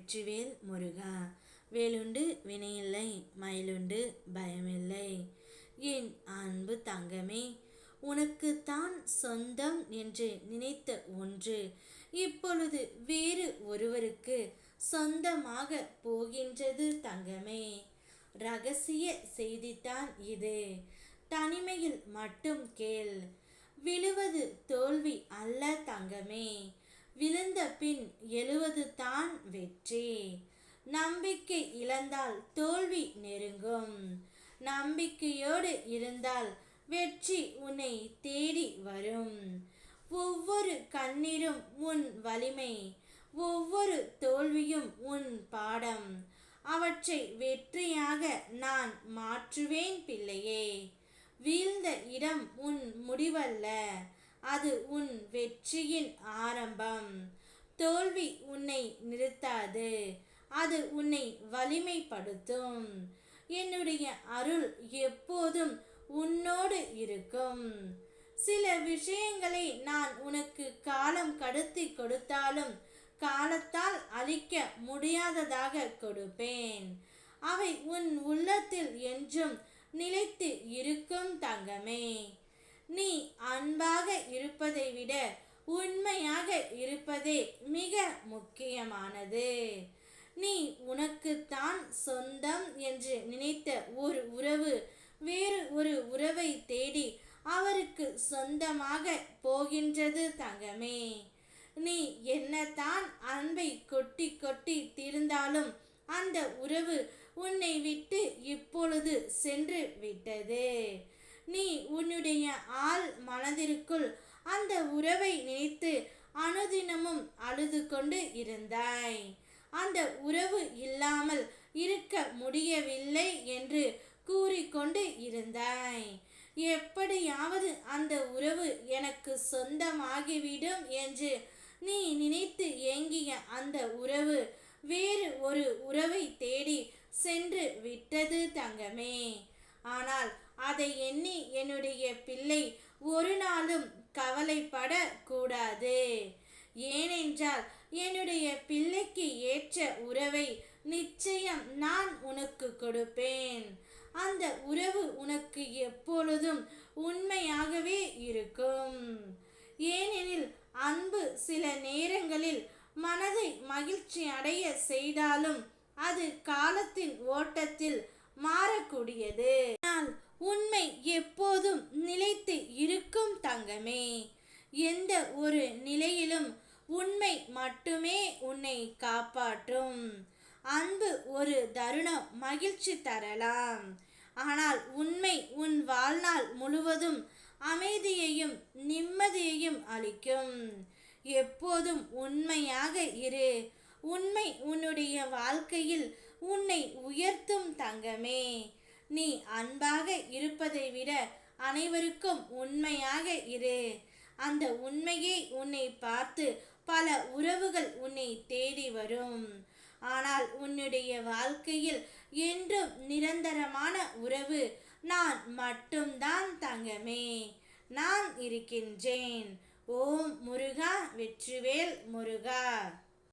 வெற்றிவேல் முருகா. வேலுண்டு வினையில்லை, மயிலுண்டு பயமில்லை. என் அன்பு தங்கமே, உனக்குத்தான் சொந்தம் என்று நினைத்த ஒன்று இப்பொழுது வேறு ஒருவருக்கு சொந்தமாக போகின்றது தங்கமே. ரகசிய செய்தித்தான் இது, தனிமையில் மட்டும் கேள். விழுவது தோல்வி அல்ல தங்கமே, விழுந்த பின் எழுவது தான் வெற்றி. நம்பிக்கை இழந்தால் தோல்வி நெருங்கும், நம்பிக்கையோடு இருந்தால் வெற்றி உன்னை தேடி வரும். ஒவ்வொரு கண்ணீரும் உன் வலிமை, ஒவ்வொரு தோல்வியும் உன் பாடம். அவற்றை வெற்றியாக நான் மாற்றுவேன் பிள்ளையே. வீழ்ந்த இடம் உன் முடிவல்ல, அது உன் வெற்றியின் ஆரம்பம். தோல்வி உன்னை நிறுத்தாது, அது உன்னை வலிமைப்படுத்தும். என்னுடைய அருள் எப்போதும் உன்னோடு இருக்கும். சில விஷயங்களை நான் உனக்கு காலம் கடத்தி கொடுத்தாலும் காலத்தால் அழிக்க முடியாததாக கொடுப்பேன். அவை உன் உள்ளத்தில் என்றும் நிலைத்து இருக்கும் தங்கமே. நீ அன்பாக இருப்பதை விட உண்மையாக இருப்பதே மிக முக்கியமானது. நீ உனக்குத்தான் சொந்தம் என்று நினைத்த ஒரு உறவு வேறு ஒரு உறவை தேடி அவருக்கு சொந்தமாக போகின்றது தங்கமே. நீ என்னதான் அன்பை கொட்டி கொட்டி தீர்ந்தாலும் அந்த உறவு உன்னை விட்டு இப்பொழுது சென்று விட்டது. நீ உன்னுடைய ஆள் மனதிற்குள் அந்த உறவை நினைத்து அனுதினமும் அழுது கொண்டு இருந்தாய். அந்த உறவு இல்லாமல் இருக்க முடியவில்லை என்று கூறிக்கொண்டு இருந்தாய். எப்படியாவது அந்த உறவு எனக்கு சொந்தமாகிவிடும் என்று நீ நினைத்து ஏங்கிய அந்த உறவு வேறு ஒரு உறவை தேடி சென்று விட்டது தங்கமே. ஆனால் அதை எண்ணி என்னுடைய பிள்ளை ஒரு நாளும் கவலைப்பட கூடாது. ஏனென்றால் என்னுடைய பிள்ளைக்கு ஏற்ற உறவை நிச்சயம் நான் உனக்கு கொடுப்பேன். அந்த உறவு உனக்கு எப்பொழுதும் உண்மையாகவே இருக்கும். ஏனெனில் அன்பு சில நேரங்களில் மனதை மகிழ்ச்சி அடைய செய்தாலும் அது காலத்தின் ஓட்டத்தில் மாறக்கூடியது. ஆனால் உண்மை எப்போதும் நிலைத்து இருக்கும் தங்கமே. எந்த ஒரு நிலையிலும் உண்மை மட்டுமே உன்னை காப்பாற்றும். அன்பு ஒரு தருணம் மகிழ்ச்சி தரலாம், ஆனால் உண்மை உன் வாழ்நாள் முழுவதும் அமைதியையும் நிம்மதியையும் அளிக்கும். எப்போதும் உண்மையாக இரு. உண்மை உன்னுடைய வாழ்க்கையில் உன்னை உயர்த்தும் தங்கமே. நீ அன்பாக இருப்பதை விட அனைவருக்கும் உண்மையாக இரு. அந்த உண்மையை உன்னை பார்த்து பல உறவுகள் உன்னை தேடி வரும். ஆனால் உன்னுடைய வாழ்க்கையில் என்றும் நிரந்தரமான உறவு நான் மட்டும்தான் தங்கமே. நான் இருக்கின்றேன். ஓம் முருகா, வெற்றிவேல் முருகா.